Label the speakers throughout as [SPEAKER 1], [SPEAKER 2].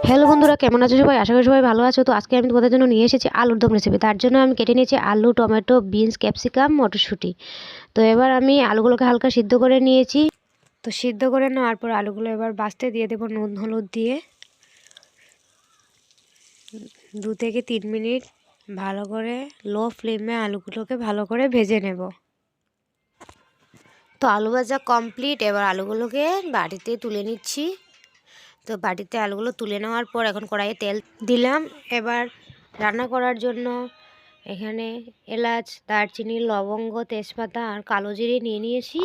[SPEAKER 1] Hello বন্ধুরা, কেমন আছো সবাই? আশা করি সবাই ভালো আছো। তো আজকে আমি তোমাদের জন্য নিয়ে এসেছি আলুর দম রেসিপি। তার জন্য আমি কেটে নিয়েছি আলু, টমেটো, বিনস, ক্যাপসিকাম, মটরশুঁটি। তো এবার আমি আলুগুলোকে হালকা সিদ্ধ করে নিয়েছি। তো সিদ্ধ করে নেওয়ার পর আলুগুলো এবার বাছতে দিয়ে দেবো নুন হলুদ দিয়ে 2 থেকে 3 মিনিট ভালো করে লো ফ্লেমে আলুগুলোকে ভালো করে ভেজে নেব। তো আলু ভাজা কমপ্লিট। এবার আলুগুলোকে বাটিতে তুলে নিচ্ছি। তো বাটিতে আলুগুলো তুলে নেওয়ার পর এখন কড়াইয়ে তেল দিলাম। এবার রান্না করার জন্য এখানে এলাচ, দারচিনি, লবঙ্গ, তেজপাতা আর কালো জিরে নিয়ে নিয়েছি।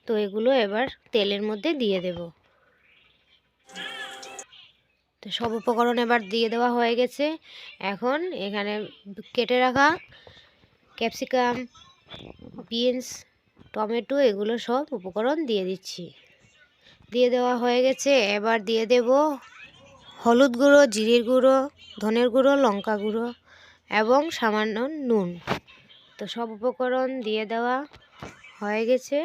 [SPEAKER 1] তো এগুলো এবার তেলের মধ্যে দিয়ে দেব। তো সব উপকরণ এবার দিয়ে দেওয়া হয়ে গেছে। এখন এখানে কেটে রাখা ক্যাপসিকাম, বিনস, টমেটো এগুলো সব উপকরণ দিয়ে দিচ্ছি। দিয়ে দেওয়া হয়ে গেছে। এবার দিয়ে দেব হলুদ গুঁড়ো, জিরের গুঁড়ো, ধনের গুঁড়ো, লঙ্কা গুঁড়ো এবং সামান্য নুন। তো সব উপকরণ দিয়ে দেওয়া হয়ে গেছে।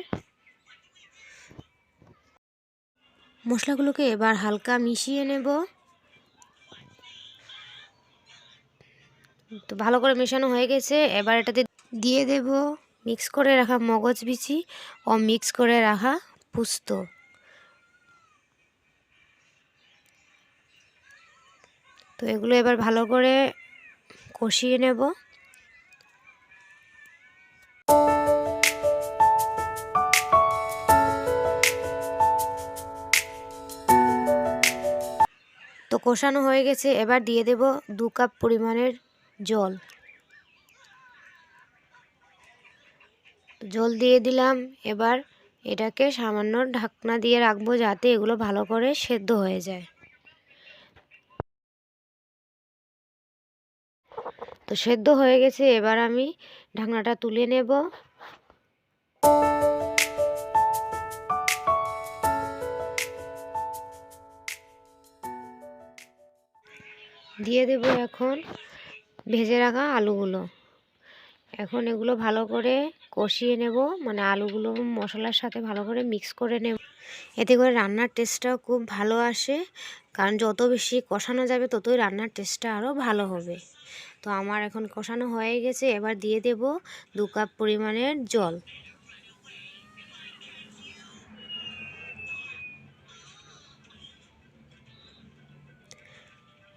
[SPEAKER 1] মশলাগুলোকে এবার হালকা মিশিয়ে নেব। তো ভালো করে মেশানো হয়ে গেছে। এবার এটাতে দিয়ে দেব মিক্স করে রাখা মগজ বিচি ও মিক্স করে রাখা পোস্ত। তো এগুলো এবার ভালো করে কষিয়ে নেব। তো কষানো হয়ে গেছে। এবার দিয়ে দেব 2 কাপ পরিমাণের জল। জল দিয়ে দিলাম। এবার এটাকে সামান্য ঢাকনা দিয়ে রাখবো যাতে এগুলো ভালো করে সেদ্ধ হয়ে যায়। তো সেদ্ধ হয়ে গেছে। এবার আমি ঢাকনাটা তুলে নেব। দিয়ে দেব এখন ভেজে রাখা আলুগুলো। এখন এগুলো ভালো করে কষিয়ে নেব, মানে আলুগুলো মশলার সাথে ভালো করে মিক্স করে নেব। এতে করে রান্নার টেস্টটাও খুব ভালো আসে, কারণ যত বেশি কষানো যাবে ততই রান্নার টেস্টটা আরও ভালো হবে। তো আমার এখন কষানো হয়ে গেছে। এবার দিয়ে দেব 2 কাপ পরিমাণের জল।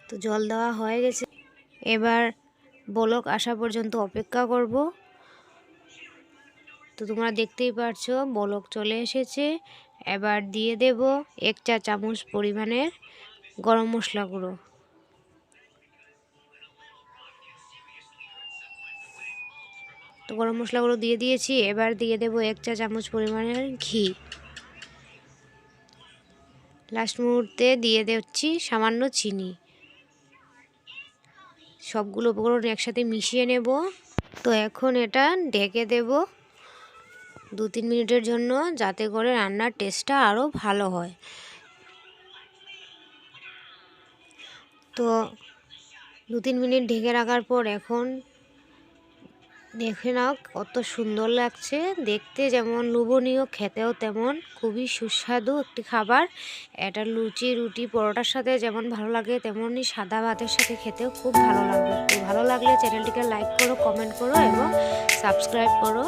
[SPEAKER 1] তো জল দেওয়া হয়ে গেছে। এবার বলক আসা পর্যন্ত অপেক্ষা করব। তো তোমরা দেখতেই পারছো বলক চলে এসেছে। এবার দিয়ে দেব 1 চা চামচ পরিমাণের গরম মশলা গুঁড়ো। তো গরম মশলা গুঁড়ো দিয়ে দিয়েছি। এবার দিয়ে দেব 1 চা চামচ পরিমাণের ঘি। লাস্ট মুহূর্তে দিয়ে দিচ্ছি সামান্য চিনি। সবগুলো উপকরণ একসাথে মিশিয়ে নেব। তো এখন এটা ঢেকে দেব 2-3 মিনিটের জন্য, যাতে করে রান্নার টেস্টটা আরও ভালো হয়। তো 2-3 মিনিট ঢেকে রাখার পর এখন দেখে নাও কত সুন্দর লাগছে দেখতে, যেমন লোভনীয়, খেতেও তেমন খুবই সুস্বাদু একটি খাবার। এটা লুচি, রুটি, পরোটার সাথে যেমন ভালো লাগে তেমনই সাদা ভাতের সাথে খেতেও খুব ভালো লাগবে। তো ভালো লাগলে চ্যানেলটিকে লাইক করো, কমেন্ট করো এবং সাবস্ক্রাইব করো।